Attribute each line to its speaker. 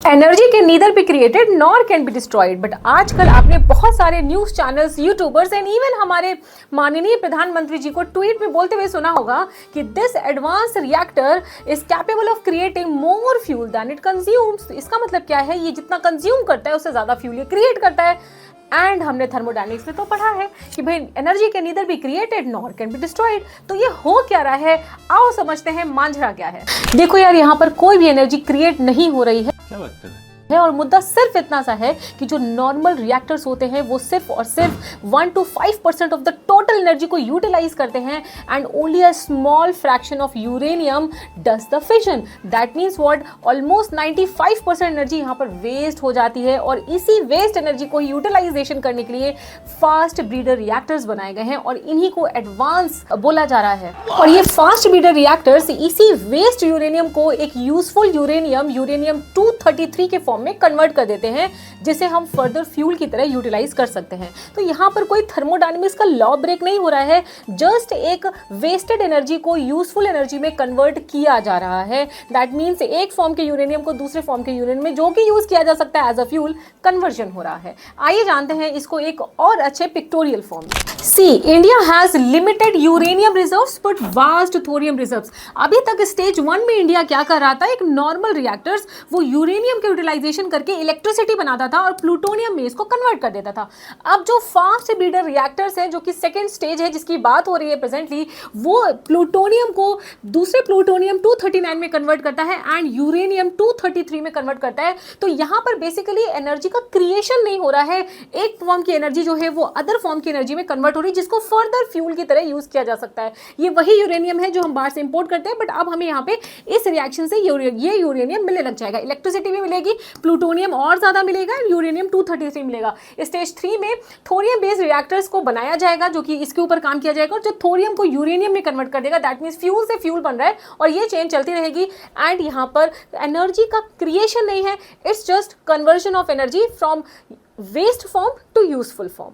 Speaker 1: Energy can neither be created nor can be destroyed. But आजकल आपने बहुत सारे news channels, YouTubers and even हमारे माननीय प्रधानमंत्री जी को ट्वीट में बोलते हुए सुना होगा कि this advance reactor is capable of creating more fuel than it consumes. इसका मतलब क्या है, ये जितना कंज्यूम करता है उससे ज्यादा फ्यूल ये क्रिएट करता है। एंड हमने थर्मोडायनेमिक्स में तो पढ़ा है कि भाई energy can neither be created nor can be destroyed. तो ये हो क्या रहा है, आओ समझते हैं मांझरा क्या है। देखो यार, यहाँ पर कोई भी एनर्जी क्रिएट नहीं हो रही है,
Speaker 2: क्या बात कर रहे हैं?
Speaker 1: और मुद्दा सिर्फ इतना सा है कि जो नॉर्मल रिएक्टर्स होते हैं वो सिर्फ और सिर्फ 1 to 5% of the total energy को यूटिलाइज करते हैं and only a small fraction of uranium does the fission. That means what, almost 95% energy यहाँ पर वेस्ट हो जाती है। और इसी वेस्ट एनर्जी को यूटिलाइजेशन करने के लिए फास्ट ब्रीडर रिएक्टर्स बनाए गए हैं और इन्हीं को एडवांस बोला जा रहा है। और ये फास्ट ब्रीडर रिएक्टर्स इसी वेस्ट यूरेनियम को एक यूजफुल यूरेनियम 233 के फॉर्म में कन्वर्ट कर देते हैं, जिसे हम फर्दर फ्यूल की तरह यूटिलाइज कर सकते हैं। तो यहाँ पर कोई थर्मोडायनेमिक्स का लॉ ब्रेक नहीं हो रहा है, जस्ट एक वेस्टेड एनर्जी को यूजफुल एनर्जी में कन्वर्ट किया जा रहा है। दैट मीन्स एक फॉर्म के यूरेनियम को दूसरे फॉर्म के यूरेनियम में जो कि यूज किया जा सकता है एज अ फ्यूल, कन्वर्जन हो रहा है। आइए जानते हैं इसको एक और अच्छे पिक्टोरियल फॉर्म में। See, India has limited uranium reserves but vast thorium reserves. अभी तक स्टेज 1 में इंडिया क्या कर रहा था, एक नॉर्मल रिएक्टर्स वो यूरेनियम के यूटिलाइजेशन करके इलेक्ट्रिसिटी बनाता था और प्लूटोनियम में इसको कन्वर्ट कर देता था। अब जो फास्ट ब्रीडर रिएक्टर्स हैं, जो कि सेकेंड स्टेज है जिसकी बात हो रही है प्रेजेंटली, वो प्लूटोनियम को दूसरे प्लूटोनियम 239 में कन्वर्ट करता है एंड यूरेनियम 233 में कन्वर्ट करता है। तो यहाँ पर बेसिकली एनर्जी का क्रिएशन नहीं हो रहा है, एक फॉर्म की एनर्जी जो है वो अदर फॉर्म की एनर्जी में कन्वर्ट हो रही है, जिसको फर्दर फ्यूल की तरह यूज किया जा सकता है। ये वही यूरेनियम है जो हम बाहर से इंपोर्ट करते हैं, बट अब हमें यहाँ पे इस रिएक्शन से ये यूरेनियम मिलने लग जाएगा, इलेक्ट्रिसिटी भी मिलेगी, प्लूटोनियम और ज्यादा मिलेगा एंड यूरेनियम 233 मिलेगा। स्टेज 3 में थोरियम बेस्ड रिएक्टर्स को बनाया जाएगा, जो कि इसके ऊपर काम किया जाएगा और जो थोरियम को यूरेनियम में कन्वर्ट कर देगा। दैट मीन्स फ्यूल से फ्यूल बन रहा है और ये चेंज चलती रहेगी। एंड यहाँ पर एनर्जी का क्रिएशन नहीं है, it's just conversion of energy from waste form to useful form.